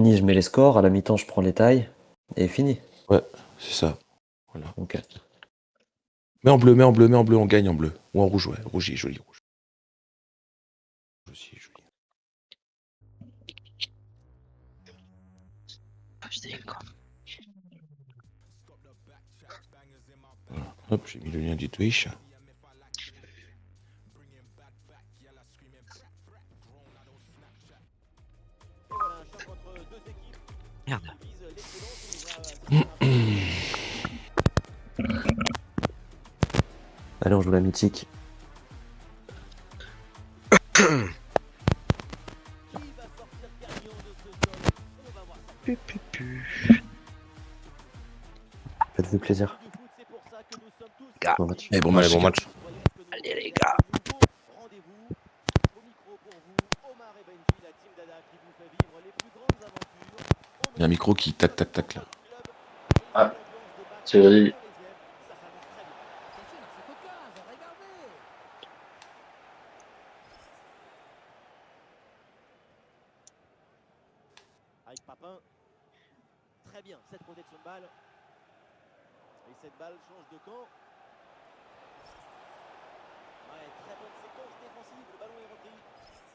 Je mets les scores, à la mi-temps, je prends les tailles, et fini. Ouais, c'est ça. Voilà. Ok. Mets en bleu, mets en bleu, mets en bleu, on gagne en bleu. Ou en rouge, ouais. Rouge, joli rouge. Aussi, joli. Voilà. Hop, j'ai mis le lien du Twitch. Merde. Allez, on joue la mythique. Faites-vous plaisir. Gars. Bon match. Et bon Allez, match, bon les gars. match. Allez les gars. Il y a un micro qui tac tac tac là. Ah, c'est Avec Papin. Très bien, cette protection de balle. Et cette balle change de camp. Ouais, très bonne séquence défensive, le ballon est repris.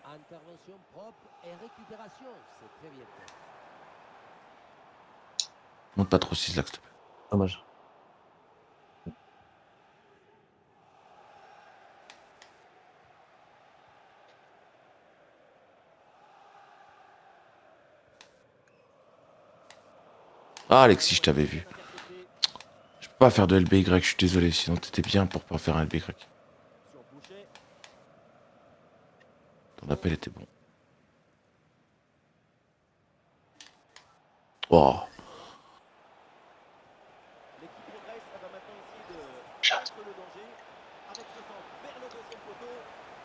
Intervention propre et récupération, c'est très bien fait. Monte pas trop 6 là, s'il te plaît. Dommage. Ah, Alexis, je t'avais vu. Je peux pas faire de LBY, je suis désolé. Sinon, t'étais bien pour pas faire un LBY. Ton appel était bon. Oh.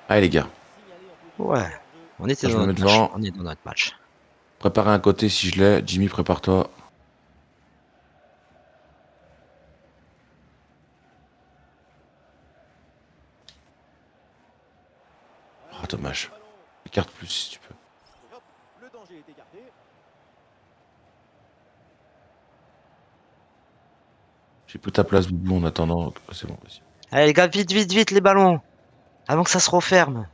Allez, les gars. Ouais. On était Je dans me mets notre match. devant. On est dans notre match. Préparez un côté si je l'ai. Jimmy, prépare-toi. Ah, dommage. Écarte plus si tu peux. J'ai plus ta place, Boubou, en attendant. C'est bon, vas-y. Allez les gars, vite, vite, vite les ballons. Avant que ça se referme.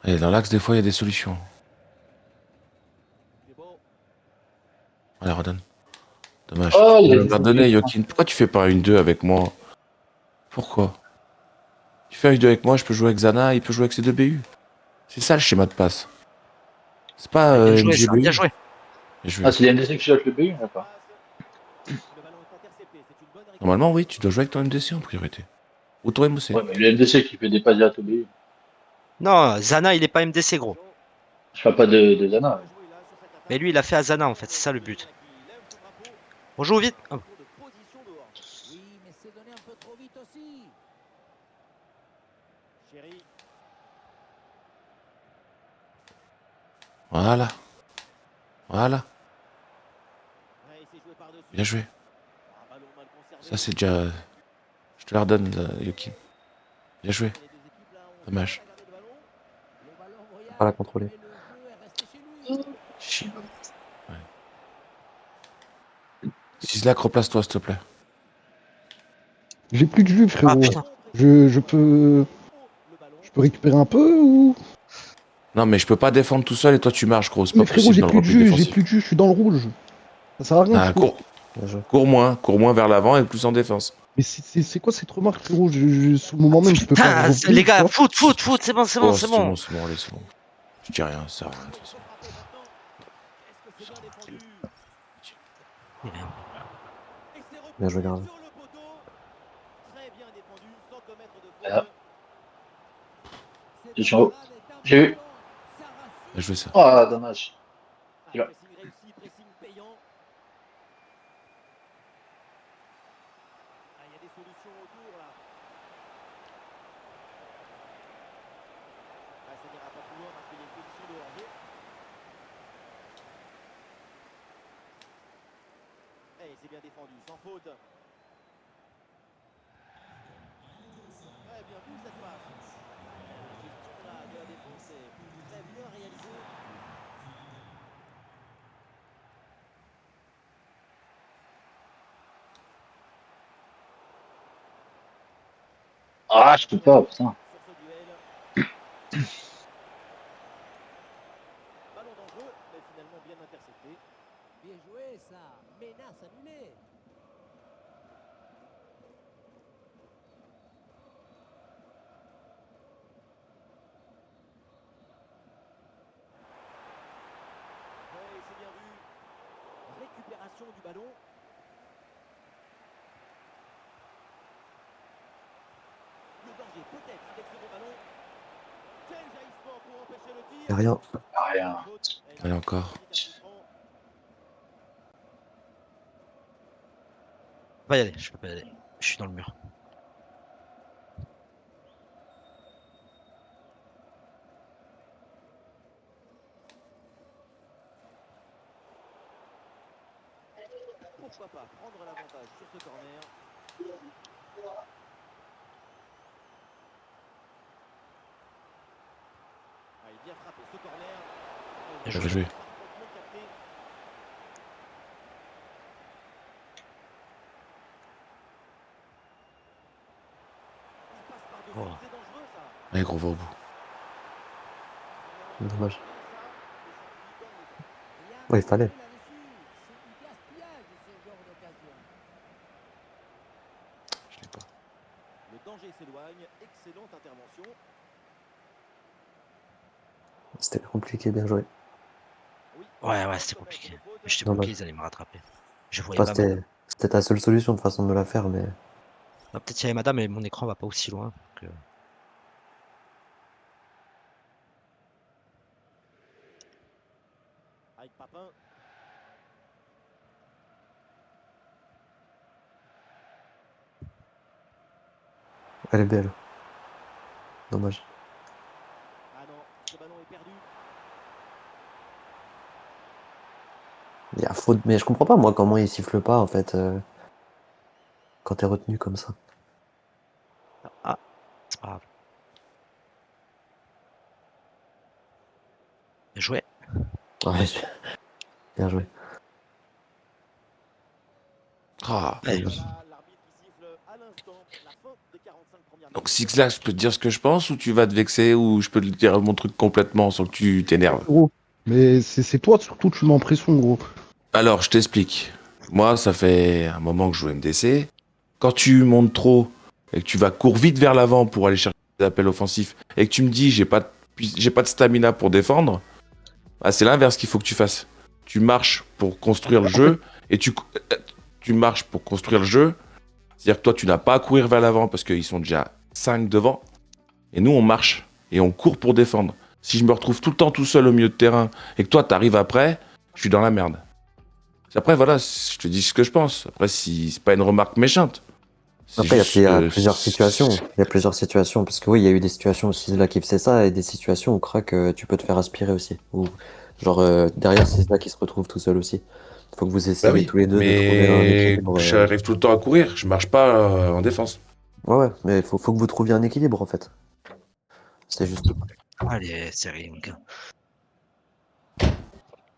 Allez, dans l'axe, des fois, il y a des solutions. Allez, redonne. Dommage. Oh, Tu il a peux me des la solutions. donner, Jokin. Pourquoi tu fais pas une 2 avec moi? Pourquoi? Tu fais une 2 avec moi, je peux jouer avec Zana, il peut jouer avec ses deux BU. C'est ça le schéma de passe. C'est pas Bien joué ça, bien MGBU. joué. Bien joué. Ah, c'est les MDC qui shot le BU, d'accord. Normalement, oui, tu dois jouer avec ton MDC en priorité. Ou ton MOC. Ouais, mais le MDC qui fait des passes directes au BU. Non, Zana il est pas MDC gros. Je parle pas de Zana. Mais lui il a fait à Zana en fait, c'est ça le but. On joue vite. Oh. Oui, mais c'est donné un peu trop vite aussi. Chéri. Voilà. Voilà. Bien joué. Ça, c'est déjà. Je te la redonne, Yoki. Bien joué. Dommage. Pas la contrôler. Chien. Ouais. Sislak, replace-toi, s'il te plaît. J'ai plus de jus, Ah frérot. putain. Je peux récupérer un peu ou... Non, mais je peux pas défendre tout seul et toi tu marches, gros. C'est Mais pas frérot, possible j'ai dans le plus de repli jus, défensif. je suis dans le rouge. Ça sert à rien que Ah, je cours. Bien joué. cours moins vers l'avant et plus en défense. Mais c'est quoi cette remarque, frérot? Sous le moment même, je peux pas Putain, revenir, les tu gars, vois. foot, c'est bon, c'est bon, Oh, c'est c'est bon. bon, c'est bon, allez, c'est bon. Je dis rien, ça sert à rien de toute façon. Bien joué, Garde. Là. Je suis en haut. J'ai vu. Bien joué ça. Ah, dommage. Là. C'est bien défendu, sans faute. Ouais, bien vu cette passe. première défense est très bien réalisée. Ah, je peux pas, putain. Sur ce duel. Ballon dangereux, mais finalement bien intercepté. Bien joué ça. Menace annulée. Oui, c'est bien vu. Récupération du ballon. Le danger peut-être avec ce ballon. Quel jaillissement pour empêcher le tir. Y'a rien. Rien. Faute. Et Allez, encore. l'arbitre a pris un coup franc. Je peux pas y aller, je peux pas y aller. Je suis dans le mur. Pourquoi pas prendre l'avantage sur ce corner. Ah, il vient frapper ce corner. Bien Bien joué. Parfaitement capté. Il passe par-dessus. Oh. C'est dangereux ça. Allez, gros, va au bout. Dommage. Ouais, il fallait. Je l'ai pas. Le danger s'éloigne. Excellente intervention. C'était compliqué, bien joué. Oui. Ouais, c'était compliqué. J'étais Dommage. bloqué, ils allaient me rattraper. Je voyais Enfin, pas madame. c'était ta seule solution de façon de me la faire, mais Ah, peut-être il y avait madame, mais mon écran va pas aussi loin. Donc, Avec Papin. elle est belle. Dommage. Ah non, ce ballon est perdu. Il y a faute, mais je comprends pas moi comment il siffle pas en fait quand t'es retenu comme ça. Ah, c'est pas grave. Bien joué. Ouais, bien joué. Ah. Ouais. Voilà l'arbitre qui siffle à l'instant la fin des 45 premières Donc, minutes. Six là, je peux te dire ce que je pense ou tu vas te vexer ou je peux te dire mon truc complètement sans que tu t'énerves. Gros. Mais c'est toi surtout, tu mets en pression, gros. Alors, je t'explique. Moi, ça fait un moment que je joue MDC. Quand tu montes trop et que tu vas cours vite vers l'avant pour aller chercher des appels offensifs et que tu me dis j'ai pas de stamina pour défendre, bah, c'est l'inverse qu'il faut que tu fasses. Tu marches pour construire le jeu et tu marches pour construire le jeu. C'est-à-dire que toi, tu n'as pas à courir vers l'avant parce qu'ils sont déjà 5 devant. Et nous, on marche et on court pour défendre. Si je me retrouve tout le temps tout seul au milieu de terrain et que toi, tu arrives après, je suis dans la merde. Après, voilà, je te dis ce que je pense. Après, si c'est pas une remarque méchante. C'est Après, juste, il y a plusieurs situations. Il y a plusieurs situations. Parce que oui, il y a eu des situations aussi là qui faisaient ça et des situations où crack, tu peux te faire aspirer aussi. Ou genre derrière, c'est ça qui se retrouve tout seul aussi. Faut que vous Bah essayiez oui, tous les deux de trouver un mais équilibre. j'arrive tout le temps à courir. Je marche pas en défense. Ouais, mais faut que vous trouviez un équilibre en fait. C'est juste Allez, série, mon gars.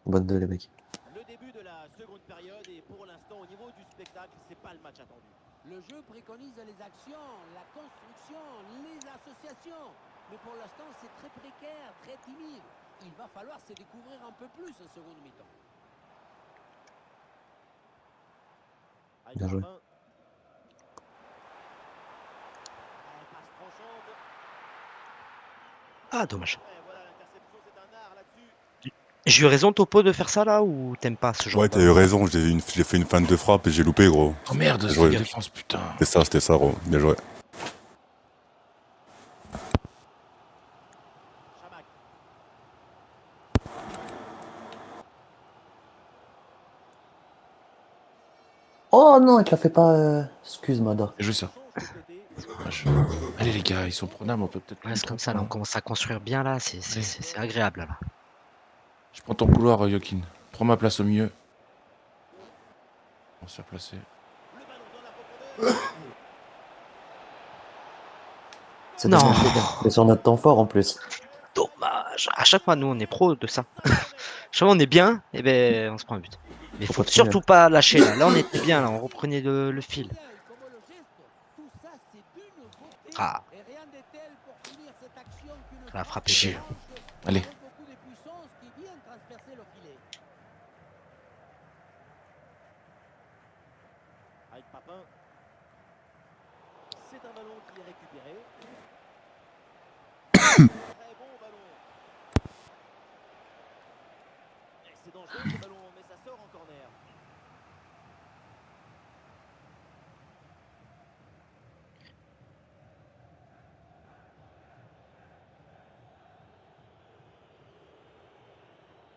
bonne deux les mecs. Le début de la seconde période et pour l'instant au niveau du spectacle, c'est pas le match attendu. Le jeu préconise les actions, la construction, les associations. Mais pour l'instant, c'est très précaire, très timide. Il va falloir se découvrir un peu plus en seconde mi-temps. Avec Bien joué. Papin. Passe tranchante. Ah, dommage. Ouais, voilà, l'interception, c'est un art là-dessus. J'ai eu raison, Topo, de faire ça là ou t'aimes pas ce genre Ouais, de t'as eu raison, j'ai fait une feinte de frappe et j'ai loupé, gros. Oh merde, Bien c'est joué. une défense, putain. C'était ça, gros. Bien joué. Chamak. Oh non, il te la fait pas. Excuse Mada. J'ai joué ça. Change de côté. Dommage. Allez les gars, ils sont prenables, on peut peut-être. Ouais, c'est comme ça, là, on commence à construire bien là, c'est agréable là. Je prends ton couloir, Yokin. Prends ma place au milieu. On s'est replacé. Le ballon dans la profondeur. C'est Non. dommage, les gars. C'est sur notre temps fort en plus. À chaque fois, nous, on est pro de ça. Chaque fois, on est bien, et ben, on se prend un but. Mais Faut faut continuer. surtout pas lâcher là. Là, on était bien, là, on reprenait le fil. Tout ça, c'est d'une beauté. Ah, Et rien de tel pour finir cette action qu'une ça a frappe frappé. Chier. franche Allez. avec beaucoup de puissance qui vient transpercer le filet. Avec Papin. C'est un ballon qui est récupéré. Très bon ballon. Et c'est dangereux ce ballon, mais ça sort en corner.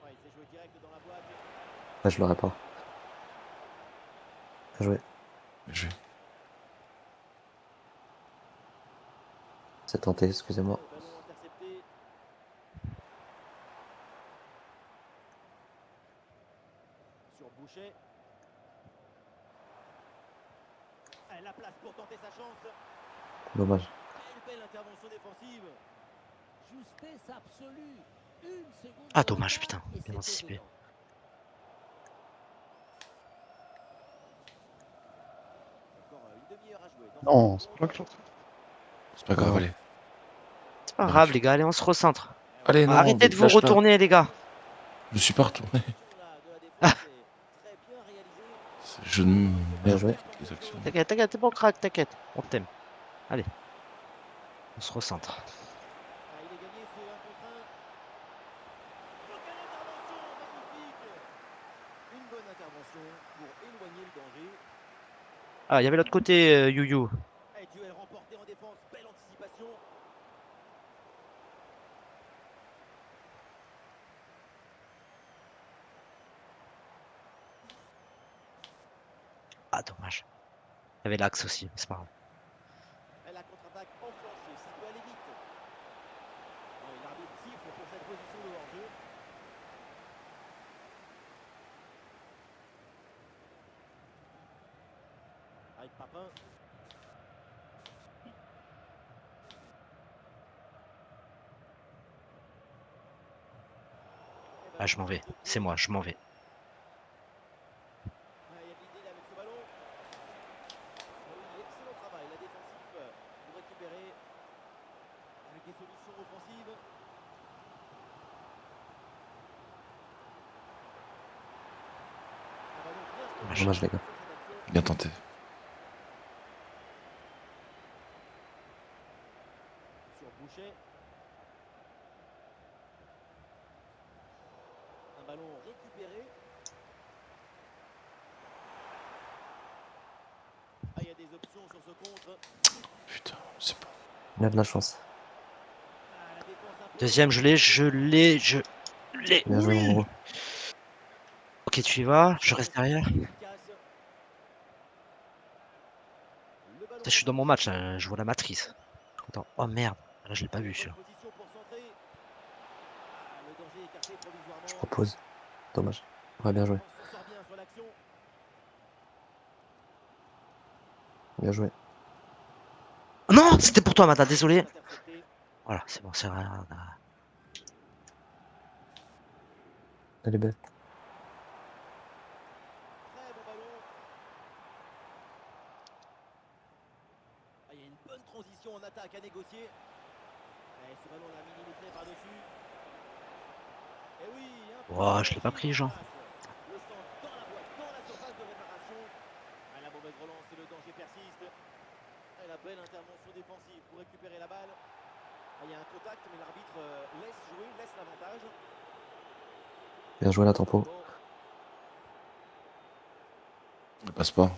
Ouais, il s'est joué direct dans la boîte. Là, je l'aurais pas. Bien joué. Je- C'est tenté, excusez-moi. Le ballon intercepté. Sur Boucher. La place pour tenter sa chance. Dommage. Quelle belle intervention défensive. Justesse absolue. Une seconde. Ah, de dommage, retard putain, et bien c'était anticipé. dedans. Encore une demi-heure à jouer. Non, c'est pas grave. C'est pas grave, Non. allez. C'est pas grave, les gars, allez, on se recentre. Allez, non, Arrêtez de vous lâche pas. retourner, les gars. Je me suis pas retourné. Ah. Je ne. Bien joué. Les actions. T'inquiète, t'inquiète, t'es bon, crack, t'inquiète. On t'aime. Allez. On se recentre. Il est gagné ce 1 contre 1. Oh, quelle intervention magnifique. Une bonne intervention pour éloigner le danger. Ah, il y avait l'autre côté, You. Et duel remporté en défense, belle anticipation. Ah, dommage. Il y avait l'axe aussi, c'est pas grave. Et la contre-attaque enclenchée, ça peut aller vite. Ouais, l'arbitre siffle pour cette position de hors-jeu. Avec Papin. Ah, je m'en vais. C'est moi, je m'en vais. Il y a de l'idée avec ce ballon. Oui, excellent travail, la défensive pour récupérer avec des solutions offensives. Un ballon bien stoppé. Dommage, les gars. Bien tenté. Sur Boucher. Un ballon récupéré. Ah, il y a des options sur ce contre. Putain, c'est pas. Il y a de la chance. Ah, la défense un peu. Deuxième, je l'ai. Bien joué, mon Oui. gros. Ok, tu y vas, je reste derrière. Efficace. Le ballon Putain, je suis dans mon match, là, je vois la matrice. Attends, oh merde, là je l'ai pas vu celui-là. position pour centrer. Ah, le danger écarté provisoirement. Je propose. Dommage. Ouais, bien joué. On s'en sort bien sur l'action. Bien joué. Oh non, c'était pour toi, Mata, désolé. Intercepté. Voilà, c'est bon, c'est rien. Elle est belle. Très bon ballon. Ah, il y a une bonne transition en attaque à négocier. Et ce ballon l'a millimétré par-dessus. Et oui, Oh, je l'ai pas pris, Jean. le centre dans la boîte, dans la surface de réparation. Ah, la mauvaise relance et le danger persiste. Et la belle intervention défensive pour récupérer la balle. Ah, il y a un contact, mais l'arbitre laisse jouer, laisse l'avantage. Bien joué, la tempo. Bon, Ça passe pas.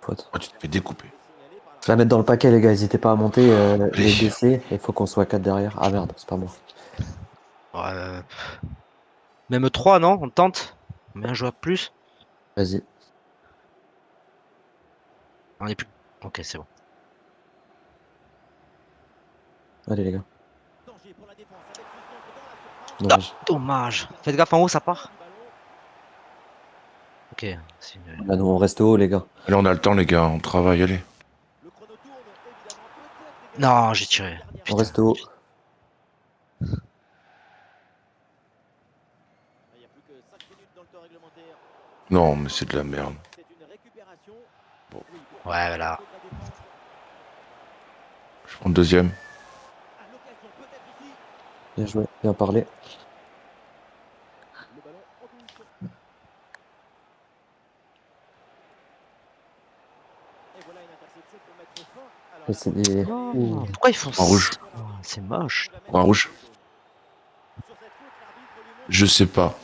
Faute. Oh, tu te fais découper. signalé par Je vais la mettre dans le paquet, les gars. N'hésitez pas à monter les Allez. DC. Il faut qu'on soit 4 derrière. Ah merde, c'est pas moi. Ouais, même 3, non? On tente? On met un joueur de plus? Vas-y. On est plus. Ok, c'est bon. Allez, les gars. danger pour la défense avec ce centre dans la surface. Dommage. Dommage. Faites gaffe en haut, ça part. Ok, c'est une. Là, nous, on reste haut, les gars. Allez, on a le temps, les gars, on travaille, allez. Le chrono tourne, évidemment, peut-être. Non, j'ai tiré. On Putain. reste haut. Non, mais c'est de la merde. Bon. Ouais, voilà. Je prends le deuxième. Bien joué, bien parlé. Et c'est des... Ouh. Pourquoi ils font En rouge. ça? C'est moche. En rouge. Je sais pas.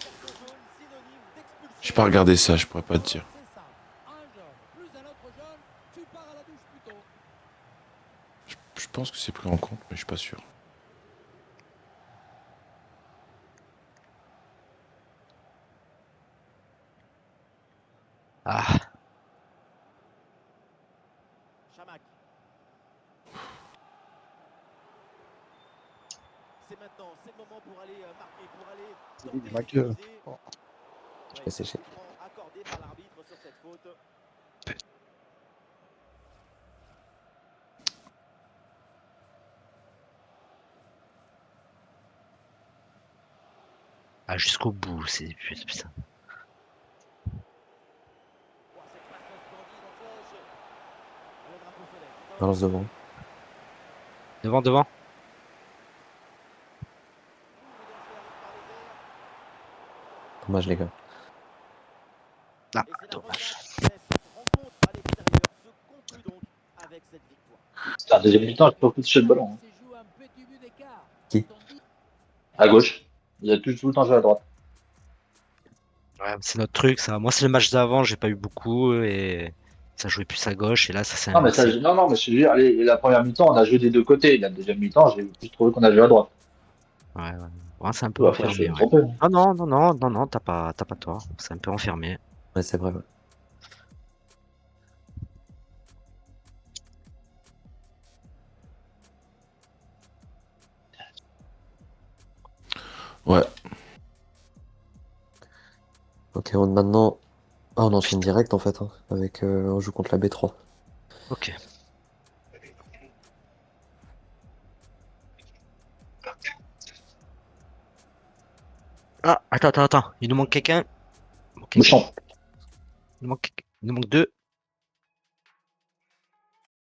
J'ai pas regardé ça, je pourrais pas te dire. Je pense que c'est pris en compte, mais je suis pas sûr. Ah, Chamac. C'est maintenant, c'est le moment pour aller marquer, pour aller tenter Ma gueule. d'égaliser. Oh. Je vais sécher. Accordé par l'arbitre sur cette faute. ah, jusqu'au bout, c'est putain. Oh, cette passe splendide en touche. Le drapeau se lève. Balance devant. Devant, devant. Dommage, les gars. Ah, Et c'est la dommage. première cette rencontre à l'extérieur se conclut donc avec cette victoire. C'était un deuxième mi-temps, j'ai pas pu toucher le ballon. Hein. Se joue un petit but d'écart. Qui? À gauche. Vous avez tout le temps joué à droite. Ouais, c'est notre truc, ça. Moi, c'est le match d'avant, j'ai pas eu beaucoup et ça jouait plus à gauche et là, ça s'est Non, mais ça, inversé. non, mais je veux dire, allez, la première mi-temps, on a joué des deux côtés. La deuxième mi-temps, j'ai plus trouvé qu'on a joué à droite. Ouais, ouais. Ouais, c'est un peu Ou après, je enfermé, me ouais. tromper. Ah non, non, non, non, non, t'as pas tort. C'est un peu enfermé. Ouais, c'est vrai. Ouais. Ouais. Ok, maintenant... Ah, on enchaîne direct en fait, hein, avec on joue contre la B3. Ok. Ah, attends. Il nous manque quelqu'un. Ok. Bouchon. Il nous manque deux.